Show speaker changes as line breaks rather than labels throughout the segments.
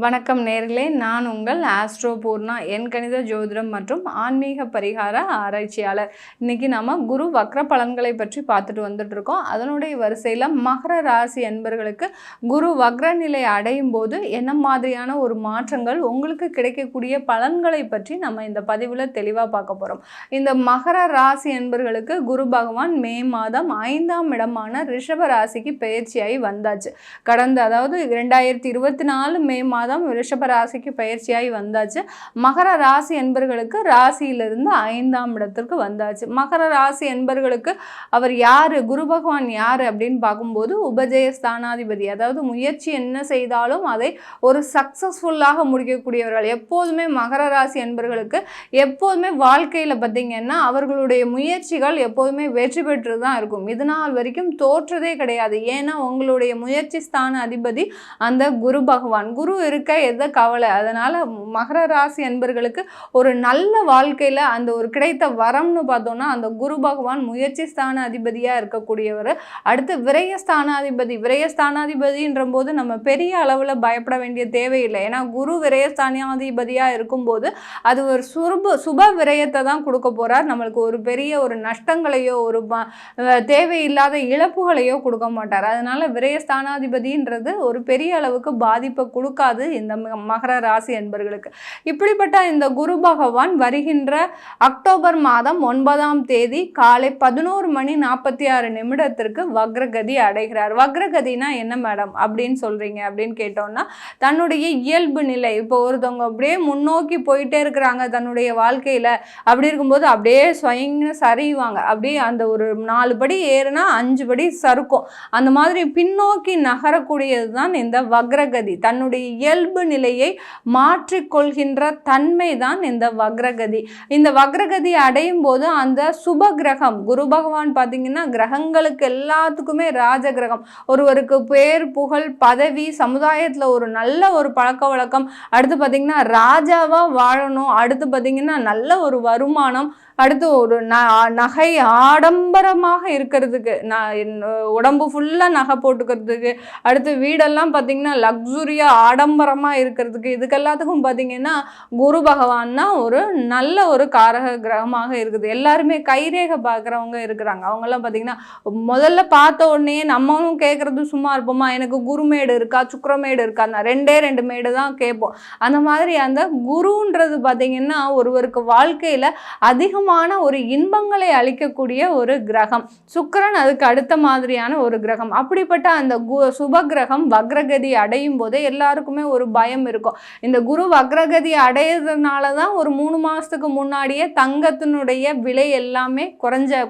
வணக்கம் நேர்களே, நான் உங்கள் ஆஸ்ட்ரோ பூர்ணா, எண்கணித ஜோதிடம் மற்றும் ஆன்மீக பரிகார ஆராய்ச்சியாளர். இன்னைக்கு நம்ம குரு வக்ர பலன்களை பற்றி பார்த்துட்டு வந்துட்டு இருக்கோம். அதனுடைய வரிசையில் மகர ராசி அன்பர்களுக்கு குரு வக்ர நிலை அடையும் போது என்ன மாதிரியான ஒரு மாற்றங்கள் உங்களுக்கு கிடைக்கக்கூடிய பலன்களை பற்றி நம்ம இந்த பதிவில் தெளிவாக பார்க்க போகிறோம். இந்த மகர ராசி அன்பர்களுக்கு குரு பகவான் மே மாதம் 5ஆம் இடமான ரிஷப ராசிக்கு பயிற்சியாகி வந்தாச்சு. அதாவது 2024 மே மாதம் ரிஷப ராசிக்கு பயிற்சியாகி வந்தாச்சு. மகர ராசி என்பர்களுக்கு ராசியிலிருந்து 5ஆம் இடத்திற்கு வந்தாச்சு. மகர ராசி என்பர்களுக்கு அவர் யாரு, குரு பகவான் யாரு அப்படின்னு பார்க்கும்போது உபஜய ஸ்தானாதிபதி. அதாவது முயற்சி என்ன செய்தாலும் அதை ஒரு சக்சஸ்ஃபுல்லாக முடிக்கக்கூடியவர்கள். எப்போதுமே மகர ராசி என்பர்களுக்கு எப்போதுமே வாழ்க்கையில் பார்த்தீங்கன்னா அவர்களுடைய முயற்சிகள் எப்போதுமே வெற்றி பெற்று தான் இருக்கும். இதனால் வரைக்கும் தோற்றதே கிடையாது. ஏன்னா உங்களுடைய முயற்சி ஸ்தான அதிபதி அந்த குரு பகவான். குரு இருக்க எதை கவலை. அதனால மகர ராசி அன்பர்களுக்கு ஒரு நல்ல வாழ்க்கையில அந்த ஒரு கிடைத்த வரம்னு பார்த்தோம்னா அந்த குரு பகவான் முயற்சி ஸ்தான அதிபதியா இருக்கக்கூடியவர். அடுத்து விரயஸ்தானாதிபதின்ற போது நம்ம பெரிய அளவுல பயப்பட வேண்டிய தேவையில்லை. ஏன்னா குரு விரயஸ்தானாதிபதியா இருக்கும்போது அது ஒரு சுப விரயத்தை தான் கொடுக்க போறார். நம்மளுக்கு ஒரு பெரிய ஒரு நஷ்டங்களையோ ஒரு தேவையில்லாத இழப்புகளையோ கொடுக்க மாட்டார். அதனால விரயஸ்தானாதிபதின்றது ஒரு பெரிய அளவுக்கு பாதிப்பை கொடுக்காது இந்த மகர ராசி என்பர்களுக்கு. இப்படிப்பட்ட இந்த குரு பகவான் வருகின்ற அக்டோபர் மாதம் 9ஆம் தேதி காலை 11:46 வக்ரகதி அடைகிறார். வக்ரகதினா என்ன மேடம் அப்படின்னு சொல்றீங்க அப்படின்னு கேட்டோம்னா, தன்னுடைய இயல்பு நிலை, இப்போ ஒருத்தவங்க அப்படியே முன்னோக்கி போயிட்டே இருக்கிறாங்க தன்னுடைய வாழ்க்கையில, அப்படி இருக்கும்போது அப்படியே ஸ்வயங்னு சரிவாங்க. அப்படியே அந்த ஒரு 4 படி ஏறுனா 5 படி சறுக்கும். அந்த மாதிரி பின்னோக்கி நகரக்கூடியது தான் இந்த வக்ரகதி. தன்னுடைய இயல்பு நிலையை மாற்றிக்கொள்கின்ற தன்மை தான் இந்த வக்ரகதி. இந்த வக்ரகதி அடையும் போது அந்த சுப கிரகம் குரு பகவான் பார்த்தீங்கன்னா கிரகங்களுக்கு எல்லாத்துக்குமே ராஜ கிரகம். ஒருவருக்கு பேர் புகழ் பதவி சமுதாயத்தில் ஒரு நல்ல ஒரு பழக்க வழக்கம், அடுத்து பார்த்தீங்கன்னா ராஜாவா வாழணும், அடுத்து பார்த்தீங்கன்னா நல்ல ஒரு வருமானம், அடுத்து ஒரு நகை ஆடம்பரமாக இருக்கிறதுக்கு, உடம்பு ஃபுல்லாக நகை போட்டுக்கிறதுக்கு, அடுத்து வீடெல்லாம் பார்த்திங்கன்னா லக்ஸுரியாக ஆடம்பரமாக இருக்கிறதுக்கு, இதுக்கெல்லாத்துக்கும் பார்த்திங்கன்னா குரு பகவான் தான் ஒரு நல்ல ஒரு காரக கிரகமாக இருக்குது. எல்லாருமே கைரேகை பார்க்குறவங்க இருக்கிறாங்க. அவங்கெல்லாம் பார்த்திங்கன்னா முதல்ல பார்த்த உடனே நம்மளும் கேட்குறது சும்மா இருப்போமா, எனக்கு குருமேடு இருக்கா சுக்கிரமேடு இருக்கா, நான் 2 மேடு தான் கேட்போம். அந்த மாதிரி அந்த குருன்றது பார்த்திங்கன்னா ஒருவருக்கு வாழ்க்கையில் அதிகமாக ஒரு இன்பங்களை அளிக்கக்கூடிய ஒரு கிரகம். சுக்கிரன் அதுக்கு அடுத்த மாதிரியான ஒரு கிரகம். அப்படிப்பட்ட அந்த சுப கிரகம் வக்ரகதி அடையும் போதே எல்லாருக்குமே ஒரு பயம் இருக்கும். இந்த குரு வக்ரகதி அடையிறதுனால தான் ஒரு 3 மாசத்துக்கு முன்னாடியே தங்கத்தினுடைய விலை எல்லாமே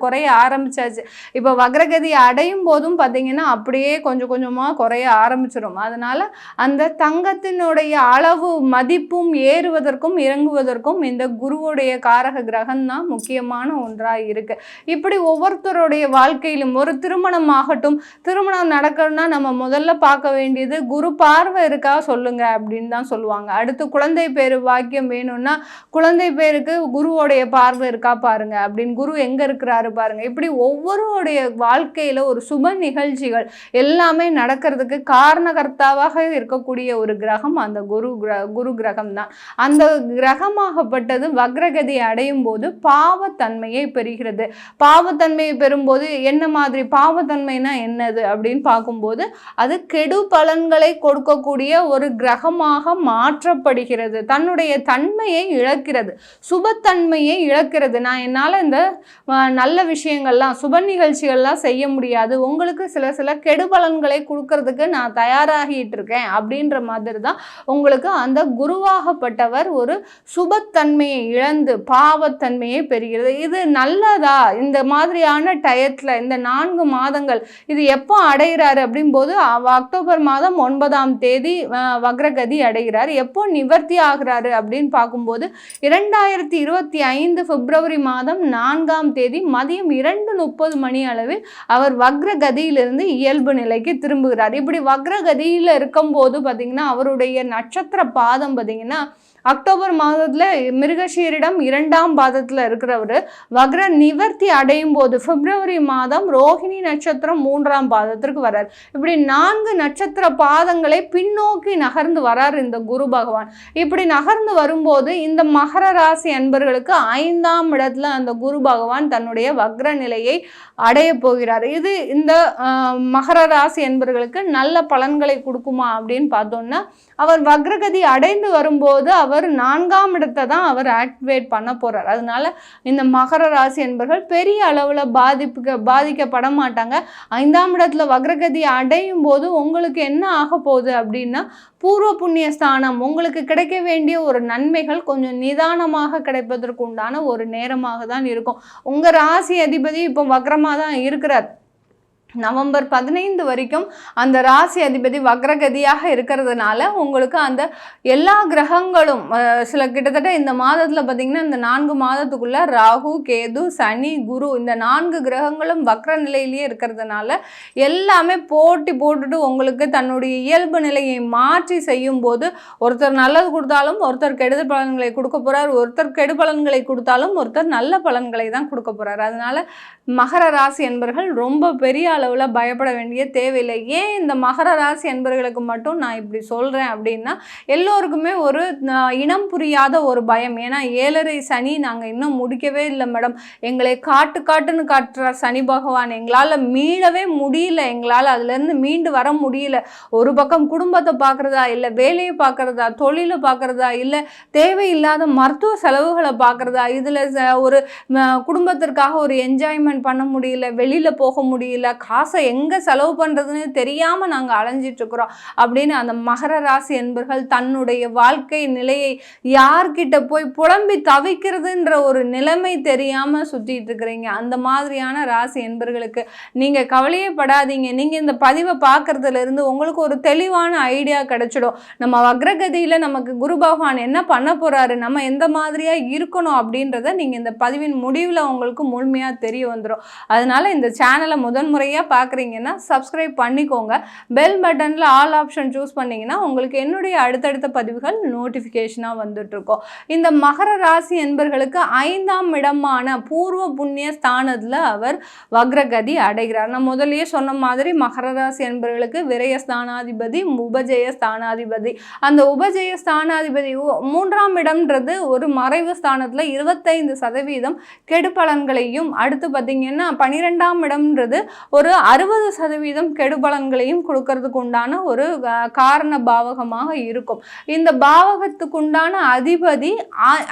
குறைய ஆரம்பிச்சாச்சு. இப்போ வக்ரகதி அடையும் போதும் பார்த்தீங்கன்னா அப்படியே கொஞ்சம் கொஞ்சமாக குறைய ஆரம்பிச்சிடும். அதனால அந்த தங்கத்தினுடைய அளவு மதிப்பும் ஏறுவதற்கும் இறங்குவதற்கும் இந்த குருவுடைய காரக கிரகம் தான் முக்கியமான ஒன்றாக இருக்கு. இப்படி ஒவ்வொருத்தருடைய வாழ்க்கையிலும் ஒரு திருமணம் ஆகட்டும், திருமணம் நடக்கணும்னா நம்ம முதல்ல பார்க்க வேண்டியது குரு பார்வை இருக்கா சொல்லுங்க அப்படின்னு தான் சொல்லுவாங்க. அடுத்து குழந்தை பேரு வாக்கியம் வேணும்னா குழந்தை பேருக்கு குருவோடைய பார்வை இருக்கா பாருங்க அப்படின்னு, குரு எங்க இருக்கிறாரு பாருங்க. இப்படி ஒவ்வொருடைய வாழ்க்கையில ஒரு சுப நிகழ்ச்சிகள் எல்லாமே நடக்கிறதுக்கு காரணகர்த்தாவாக இருக்கக்கூடிய ஒரு கிரகம் அந்த குரு கிரகம் தான். அந்த கிரகமாகப்பட்டது வக்ரகதி அடையும் போது பாவத்தன்மையை பெறுகிறது. பாவத்தன்மையை பெறும்போது என்ன மாதிரி பாவத்தன்மைனா என்னது அப்படின்னு பார்க்கும்போது அது கெடு பலன்களை கொடுக்கக்கூடிய ஒரு கிரகமாக மாற்றப்படுகிறது. தன்னுடைய தன்மையை இழக்கிறது, சுபத்தன்மையை இழக்கிறது. நான் என்னால் இந்த நல்ல விஷயங்கள்லாம் சுப நிகழ்ச்சிகள்லாம் செய்ய முடியாது, உங்களுக்கு சில கெடு பலன்களை கொடுக்கறதுக்கு நான் தயாராகிட்டு இருக்கேன் அப்படின்ற மாதிரி தான் உங்களுக்கு அந்த குருவாகப்பட்டவர் ஒரு சுபத்தன்மையை இழந்து பாவத்தன்மையை பெறுகிறது. இது நல்லதா? இந்த மாதிரியான டயத்தில் இந்த 4 மாதங்கள் இது எப்போ அடைகிறாரு அப்படின்போது அக்டோபர் மாதம் 9ஆம் தேதி வக்ரகதி அடைகிறார். எப்போ நிவர்த்தி ஆகிறாரு அப்படின்னு பார்க்கும்போது 2025 பிப்ரவரி மாதம் 4ஆம் தேதி மதியம் 2:30 அளவில் அவர் வக்ரகதியிலிருந்து இயல்பு நிலைக்கு திரும்புகிறார். இப்படி வக்ரகதியில் இருக்கும்போது பார்த்தீங்கன்னா அவருடைய நட்சத்திர பாதம் பார்த்தீங்கன்னா அக்டோபர் மாதத்துல மிருகஷீரிடம் 2ஆம் பாதத்துல இருக்கிறவர் வக்ர நிவர்த்தி அடையும் போது பிப்ரவரி மாதம் ரோஹிணி நட்சத்திரம் 3ஆம் பாதத்திற்கு வர்றார். இப்படி 4 நட்சத்திர பாதங்களை பின்னோக்கி நகர்ந்து வரார் இந்த குரு பகவான். இப்படி நகர்ந்து வரும்போது இந்த மகர ராசி அன்பர்களுக்கு 5ஆம் இடத்துல அந்த குரு பகவான் தன்னுடைய வக்ர நிலையை அடைய போகிறார். இது இந்த மகர ராசி அன்பர்களுக்கு நல்ல பலன்களை கொடுக்குமா அப்படின்னு பார்த்தோம்னா, அவர் வக்ரகதி அடைந்து வரும்போது அவர் 4ஆம் இடத்தை தான் அவர் ஆக்டிவேட் பண்ண போறார். அதனால இந்த மகர ராசி என்பர்கள் பெரிய அளவில் பாதிக்கப்பட மாட்டாங்க. 5ஆம் இடத்துல வக்ரகதி அடையும் போது உங்களுக்கு என்ன ஆக போகுது அப்படின்னா, பூர்வ புண்ணிய ஸ்தானம் உங்களுக்கு கிடைக்க வேண்டிய ஒரு நன்மைகள் கொஞ்சம் நிதானமாக கிடைப்பதற்கு உண்டான ஒரு நேரமாக தான் இருக்கும். உங்க ராசி அதிபதி இப்போ வக்ரமாக தான் இருக்கிறார். நவம்பர் 15 வரைக்கும் அந்த ராசி அதிபதி வக்ரகதியாக இருக்கிறதுனால உங்களுக்கு அந்த எல்லா கிரகங்களும் சில கிட்டத்தட்ட இந்த மாதத்தில் பார்த்திங்கன்னா இந்த 4 மாதத்துக்குள்ள ராகு, கேது, சனி, குரு இந்த 4 கிரகங்களும் வக்ர நிலையிலேயே இருக்கிறதுனால எல்லாமே போட்டுட்டு உங்களுக்கு தன்னுடைய இயல்பு நிலையை மாற்றி செய்யும் போது ஒருத்தர் நல்லது கொடுத்தாலும் ஒருத்தர் கெடுதல் பலன்களை கொடுக்க போகிறார், ஒருத்தர் கெடு பலன்களை கொடுத்தாலும் ஒருத்தர் நல்ல பலன்களை தான் கொடுக்க போகிறார். அதனால மகர ராசி என்பர்கள் ரொம்ப பெரிய அளவில் பயப்பட வேண்டிய தேவையில்லை. ஏன் இந்த மகர ராசி என்பர்களுக்கு மட்டும் நான் இப்படி சொல்கிறேன் அப்படின்னா, எல்லோருக்குமே ஒரு இனம் புரியாத ஒரு பயம். ஏன்னா 7.5 சனி நாங்கள் இன்னும் முடிக்கவே இல்லை மேடம், எங்களை காட்டுன்னு காட்டுற சனி பகவான், எங்களால் மீளவே முடியல, எங்களால் அதுலேருந்து மீண்டு வர முடியல. ஒரு பக்கம் குடும்பத்தை பார்க்குறதா, இல்லை வேலையை பார்க்குறதா, தொழிலை பார்க்குறதா, இல்லை தேவையில்லாத மருத்துவ செலவுகளை பார்க்குறதா, இதில் ஒரு குடும்பத்திற்காக ஒரு என்ஜாய்மெண்ட் பண்ண முடியல, வெளியில் போக முடியல, காசை எங்கே செலவு பண்ணுறதுன்னு தெரியாமல் நாங்கள் அலைஞ்சிட்டு இருக்கிறோம் அப்படின்னு அந்த மகர ராசி என்பர்கள் தன்னுடைய வாழ்க்கை நிலையை யார்கிட்ட போய் புலம்பி தவிக்கிறதுன்ற ஒரு நிலைமை தெரியாமல் சுற்றிட்டு இருக்கிறீங்க. அந்த மாதிரியான ராசி என்பர்களுக்கு நீங்கள் கவலையே படாதீங்க. நீங்கள் இந்த பதிவை பார்க்குறதுலேருந்து உங்களுக்கு ஒரு தெளிவான ஐடியா கிடைச்சிடும். நம்ம வக்ரகதியில் நமக்கு குரு பகவான் என்ன பண்ண போகிறாரு, நம்ம எந்த மாதிரியாக இருக்கணும் அப்படின்றத நீங்கள் இந்த பதிவின் முடிவில் உங்களுக்கு முழுமையாக தெரிய வந்துடும். அதனால இந்த சேனலை முதன்முறையாக பார்க்குறீங்கன்னா சப்ஸ்கிரைப் பண்ணிக்கோங்க. பெல் பட்டனில் ஆல் ஆப்ஷன் சூஸ் பண்ணிங்கன்னா உங்களுக்கு என்னுடைய அடுத்தடுத்த பதிவுகள் நோட்டிஃபிகேஷனாக வந்துட்டுருக்கோம். இந்த மகர ராசி என்பர்களுக்கு 5ஆம் இடமான பூர்வ புண்ணிய ஸ்தானத்தில் அவர் வக்ரகதி அடைகிறார். நான் முதலியே சொன்ன மாதிரி மகர ராசி என்பர்களுக்கு விரய ஸ்தானாதிபதி, உபஜய ஸ்தானாதிபதி. அந்த உபஜய ஸ்தானாதிபதி 3ஆம் இடம்ன்றது ஒரு மறைவு ஸ்தானத்தில் 25% கெடு பலன்களையும், அடுத்து பார்த்தீங்கன்னா 12ஆம் இடம்ன்றது ஒரு 60% கெடுபலன்களையும் கொடுக்கறதுக்கு உண்டான ஒரு காரண பாவகமாக இருக்கும். இந்த பாவகத்துக்கு உண்டான அதிபதி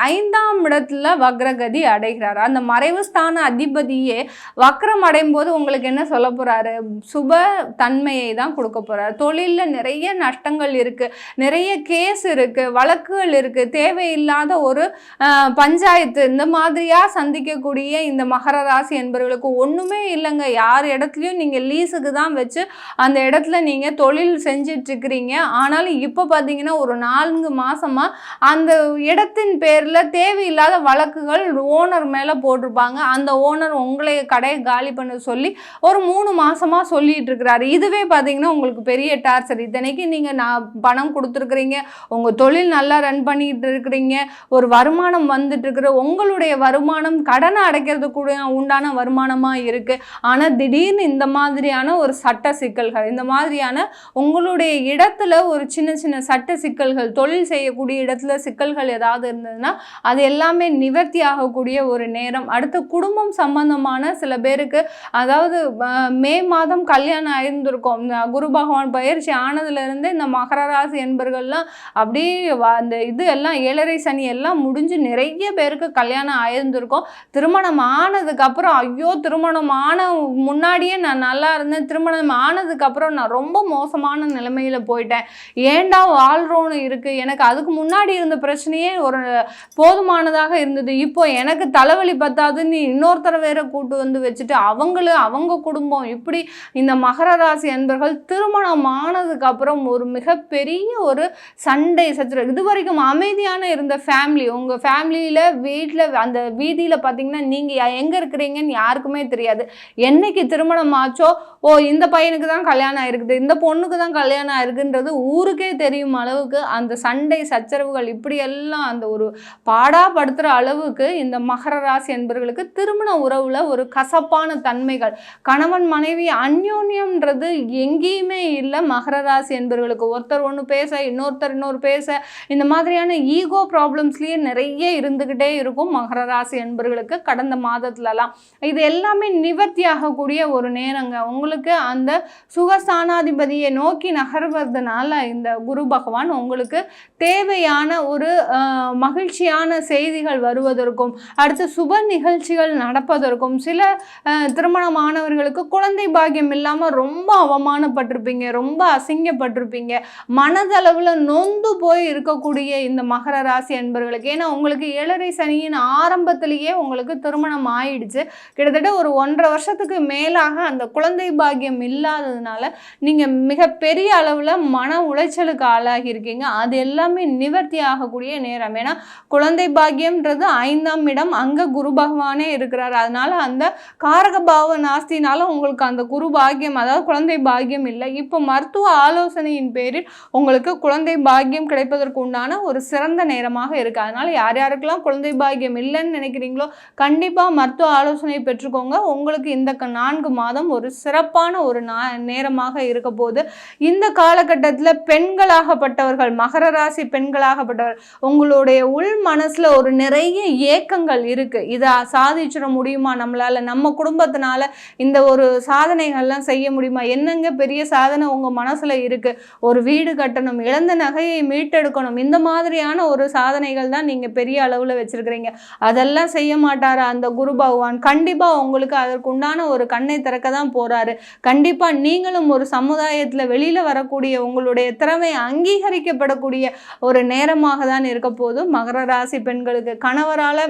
5ஆம் இடத்துல வக்ரகதி அடைகிறார். அந்த மறைவு ஸ்தான அதிபதியே வக்ரம் அடையும் போது உங்களுக்கு என்ன சொல்ல போறாரு, சுப தன்மையை தான் கொடுக்க போறாரு. தொழிலில் நிறைய நஷ்டங்கள் இருக்கு, நிறைய கேஸ் இருக்கு, வழக்குகள் இருக்கு, தேவையில்லாத ஒரு பஞ்சாயத்து இந்த மாதிரியா சந்திக்கக்கூடிய இந்த மகர ராசி என்பவர்களுக்கு ஒண்ணுமே இல்லைங்க. யார் இடத்துலையும் நீங்கள் லீஸுக்கு தான் வச்சு அந்த இடத்துல நீங்கள் தொழில் செஞ்சிட்ருக்கிறீங்க. ஆனாலும் இப்போ பார்த்தீங்கன்னா ஒரு 4 மாதமாக அந்த இடத்தின் பேரில் தேவையில்லாத வழக்குகள் ஓனர் மேலே போட்டிருப்பாங்க. அந்த ஓனர் உங்களை கடையை காலி பண்ண சொல்லி ஒரு 3 மாதமாக சொல்லிட்டு இருக்கிறாரு. இதுவே பார்த்தீங்கன்னா உங்களுக்கு பெரிய டார்ச்சர். இத்தனைக்கு நீங்கள் பணம் கொடுத்துருக்குறீங்க, உங்கள் தொழில் நல்லா ரன் பண்ணிட்டு இருக்கிறீங்க, ஒரு வருமானம் வந்துட்டு இருக்கிற உங்களுடைய வருமானம் கடனை அடைக்கிறது கூட உண்டான வருமானமாக இருக்குது. ஆனால் திடீர்னு இந்த மாதிரியான ஒரு சட்ட சிக்கல்கள், இந்த மாதிரியான உங்களுடைய இடத்துல ஒரு சின்ன சின்ன சட்ட சிக்கல்கள், தொழில் செய்யக்கூடிய இடத்துல சிக்கல்கள் ஏதாவது இருந்ததுன்னா அது எல்லாமே நிவர்த்தி ஆகக்கூடிய ஒரு நேரம். அடுத்து குடும்பம் சம்பந்தமான சில பேருக்கு, அதாவது மே மாதம் கல்யாணம் ஆயிருந்திருக்கும். குரு பகவான் பயிற்சி ஆனதுலேருந்து இந்த மகர ராசி என்பர்கள்லாம் அப்படியே அந்த இது எல்லாம் 7.5 சனி எல்லாம் முடிஞ்சு நிறைய பேருக்கு கல்யாணம் ஆயிருந்திருக்கும். திருமணம் ஆனதுக்கப்புறம் ஐயோ திருமணம் ஆன முன்னாடியே நான் நல்லா இருந்தேன், திருமணம் ஆனதுக்கப்புறம் நான் ரொம்ப மோசமான நிலைமையில் போயிட்டேன், ஏண்டா வாழ்றோன்னு இருக்குது, எனக்கு அதுக்கு முன்னாடி இருந்த பிரச்சனையே ஒரு போதுமானதாக இருந்தது, இப்போ எனக்கு தலைவலி பத்தாதுன்னு இன்னொருத்தர வேற கூட்டு வந்து வச்சுட்டு அவங்க குடும்பம். இப்படி இந்த மகர ராசி அன்பர்கள் திருமணம் ஆனதுக்கப்புறம் ஒரு மிகப்பெரிய ஒரு சண்டை சச்சரவு. இது வரைக்கும் அமைதியான இருந்த ஃபேமிலி, உங்கள் ஃபேமிலியில் வீட்டில் அந்த வீதியில் பார்த்தீங்கன்னா நீங்கள் எங்கே இருக்கிறீங்கன்னு யாருக்குமே தெரியாது. என்னைக்கு திருமணம் ஆச்சோ, ஓ இந்த பையனுக்கு தான் கல்யாணம் ஆயிருக்குது, இந்த பொண்ணுக்கு தான் கல்யாணம் ஆயிருக்குன்றது ஊருக்கே தெரியும் அளவுக்கு அந்த சண்டை சச்சரவுகள் இப்படியெல்லாம் அந்த ஒரு பாடாப்படுத்துகிற அளவுக்கு இந்த மகர ராசி என்பவர்களுக்கு திருமண உறவுல ஒரு கசப்பான தன்மைகள், கணவன் மனைவி அந்யோன்யம்ன்றது எங்கேயுமே இல்லை. மகர ராசி என்பவர்களுக்கு ஒருத்தர் ஒன்று பேச, இன்னொருத்தர் இன்னொரு பேச, இந்த மாதிரியான ஈகோ ப்ராப்ளம்ஸ்லேயே நிறைய இருந்துக்கிட்டே இருக்கும் மகர ராசி என்பவர்களுக்கு கடந்த மாதத்துலலாம். இது எல்லாமே நிவர்த்தி ஆகக்கூடிய ஒரு நேரங்க. உங்களுக்கு அந்த சுகஸ்தானாதிபதியை நோக்கி நகர்வதனால இந்த குரு பகவான் உங்களுக்கு தேவையான ஒரு மகிழ்ச்சியான செய்திகள் வருவதற்கும், அடுத்து சுப நிகழ்ச்சிகள் நடப்பதற்கும், சில திருமணமானவர்களுக்கு குழந்தை பாக்கியம் இல்லாமல் ரொம்ப அவமானப்பட்டிருப்பீங்க, ரொம்ப அசிங்கப்பட்டிருப்பீங்க, மனதளவில் நொந்து போய் இருக்கக்கூடிய இந்த மகர ராசி என்பவர்களுக்கு. ஏன்னா உங்களுக்கு 7.5 சனியின் ஆரம்பத்திலேயே உங்களுக்கு திருமணம் ஆயிடுச்சு. கிட்டத்தட்ட ஒரு 1.5 வருஷத்துக்கு மேலாக அந்த குழந்தை பாக்கியம் இல்லாததுனால நீங்கள் மிகப்பெரிய அளவில் மன உளைச்சலுக்கு ஆளாகி இருக்கீங்க. அது எல்லாமே நிவர்த்தி ஆகக்கூடிய நேரம். ஏன்னா குழந்தை பாக்கியம்ன்றது 5ஆம் இடம், அங்கே குரு பகவானே இருக்கிறார். அதனால அந்த காரகபாவ நாஸ்தினால உங்களுக்கு அந்த குரு பாக்கியம், அதாவது குழந்தை பாக்கியம் இல்லை. இப்போ மருத்துவ ஆலோசனையின் பேரில் உங்களுக்கு குழந்தை பாக்கியம் கிடைப்பதற்கு உண்டான ஒரு சிறந்த நேரமாக இருக்குது. அதனால் யார் யாருக்கெல்லாம் குழந்தை பாக்கியம் இல்லைன்னு நினைக்கிறீங்களோ கண்டிப்பாக மருத்துவ ஆலோசனை பெற்றுக்கோங்க. உங்களுக்கு இந்த 4 மாதம் ஒரு சிறப்பான ஒரு நேரமாக இருக்க போது. இந்த காலகட்டத்தில் பெண்களாகப்பட்டவர்கள், மகர ராசி பெண்களாகப்பட்டவர், உங்களுடைய உள் மனசில் ஒரு நிறைய ஏக்கங்கள் இருக்குது. இதை சாதிச்சிட முடியுமா நம்மளால், நம்ம குடும்பத்தினால இந்த ஒரு சாதனைகள்லாம் செய்ய முடியுமா, என்னங்க பெரிய சாதனை உங்கள் மனசில் இருக்குது, ஒரு வீடு கட்டணும், இழந்த நகையை மீட்டெடுக்கணும், இந்த மாதிரியான ஒரு சாதனைகள் தான் நீங்கள் பெரிய அளவில் வச்சுருக்கிறீங்க. அதெல்லாம் செய்ய மாட்டார் அந்த குரு பகவான். கண்டிப்பாக உங்களுக்கு அதற்கு உண்டான ஒரு கண்ணை திறக்க தான் போகிறாரு. கண்டிப்பாக நீங்களும் ஒரு சமுதாயத்தில் வெளியில் வரக்கூடிய உங்களுடைய திறமை அங்கீகரிக்கப்படக்கூடிய ஒரு நேரமாக தான் இருக்க போது. மகர ராசி பெண்களுக்கு கணவரால்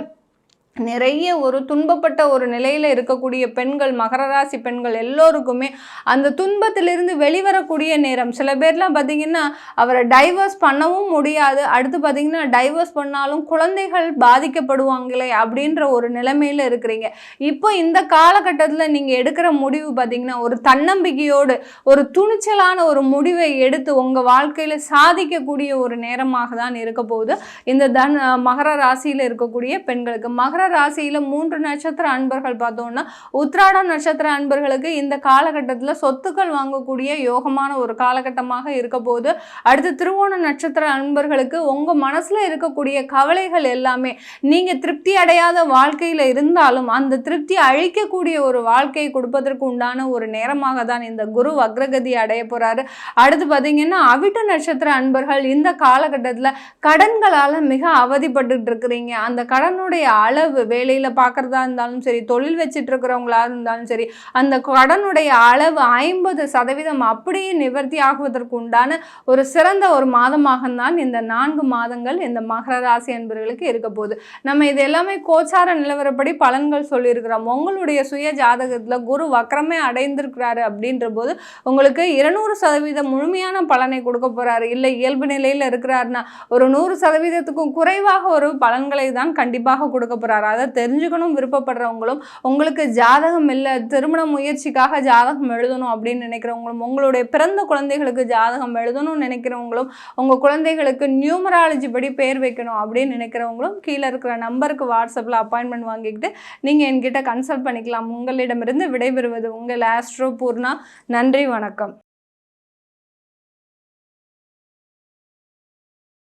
நிறைய ஒரு துன்பப்பட்ட ஒரு நிலையில் இருக்கக்கூடிய பெண்கள், மகர ராசி பெண்கள் எல்லோருக்குமே அந்த துன்பத்திலிருந்து வெளிவரக்கூடிய நேரம். சில பேர்லாம் பார்த்திங்கன்னா அவரை டைவர்ஸ் பண்ணவும் முடியாது, அடுத்து பார்த்திங்கன்னா டைவர்ஸ் பண்ணாலும் குழந்தைகள் பாதிக்கப்படுவாங்களே அப்படின்ற ஒரு நிலைமையில் இருக்கிறீங்க. இப்போ இந்த காலகட்டத்தில் நீங்கள் எடுக்கிற முடிவு பார்த்திங்கன்னா ஒரு தன்னம்பிக்கையோடு ஒரு துணிச்சலான ஒரு முடிவை எடுத்து உங்கள் வாழ்க்கையில் சாதிக்கக்கூடிய ஒரு நேரமாக தான் இருக்க போகுது இந்த மகர ராசியில் இருக்கக்கூடிய பெண்களுக்கு. மகர ராசியில 3 நட்சத்திர அன்பர்கள் பார்த்தோம்னா உத்திராடம் நட்சத்திர அன்பர்களுக்கு இந்த காலகட்டத்தில் சொத்துக்கள் வாங்கக்கூடிய யோகமான ஒரு காலகட்டமாக இருக்க போது. அடுத்து திருவோண நட்சத்திர அன்பர்களுக்கு உங்க மனசுல இருக்கக்கூடிய கவலைகள் எல்லாமே, நீங்க திருப்தி அடையாத வாழ்க்கையில இருந்தாலும் அந்த திருப்தி அழிக்கக்கூடிய ஒரு வாழ்க்கையை கொடுப்பதற்கு உண்டான ஒரு நேரமாக தான் இந்த குரு வக்ரகதி அடைய போறாரு. அடுத்து பார்த்தீங்கன்னா அவிட்ட நட்சத்திர அன்பர்கள் இந்த காலகட்டத்தில் கடன்களால் மிக அவதிப்பட்டு இருக்கிறீங்க. அந்த கடனுடைய அளவு, வேலையில் பார்க்குறதா இருந்தாலும் சரி, தொழில் வச்சுட்டு இருக்கிறவங்களா இருந்தாலும் சரி, அந்த கடனுடைய அளவு 50% அப்படியே நிவர்த்தி ஆகுவதற்கு உண்டான ஒரு சிறந்த ஒரு மாதமாக தான் இந்த 4 மாதங்கள் இந்த மகர ராசி என்பவர்களுக்கு இருக்க போகுது. நம்ம இது எல்லாமே கோச்சார நிலவரப்படி பலன்கள் சொல்லியிருக்கிறோம். உங்களுடைய சுய ஜாதகத்தில் குரு வக்ரமே அடைந்திருக்கிறாரு அப்படின்ற போது உங்களுக்கு 200% முழுமையான பலனை கொடுக்க போறாரு. இல்லை இயல்பு நிலையில் இருக்கிறாருன்னா ஒரு 100%க்கும் குறைவாக ஒரு பலன்களை தான் கண்டிப்பாக கொடுக்க போறாரு. அதை தெரிஞ்சுக்கணும் விருப்பப்படுறவங்களும், உங்களுக்கு ஜாதகம் இல்லை, திருமண முயற்சிக்காக ஜாதகம் எழுதணும் அப்படின்னு நினைக்கிறவங்களும், உங்களுடைய பிறந்த குழந்தைகளுக்கு ஜாதகம் எழுதணும்னு நினைக்கிறவங்களும், உங்கள் குழந்தைகளுக்கு நியூமராலஜி படி பேர் வைக்கணும் அப்படின்னு நினைக்கிறவங்களும் கீழே இருக்கிற நம்பருக்கு வாட்ஸ்அப்பில் அப்பாயின்மெண்ட் வாங்கிக்கிட்டு நீங்கள் என்கிட்ட கன்சல்ட் பண்ணிக்கலாம். உங்களிடமிருந்து விடைபெறுவது உங்கள் ஆஸ்ட்ரோ பூர்ணா. நன்றி, வணக்கம்.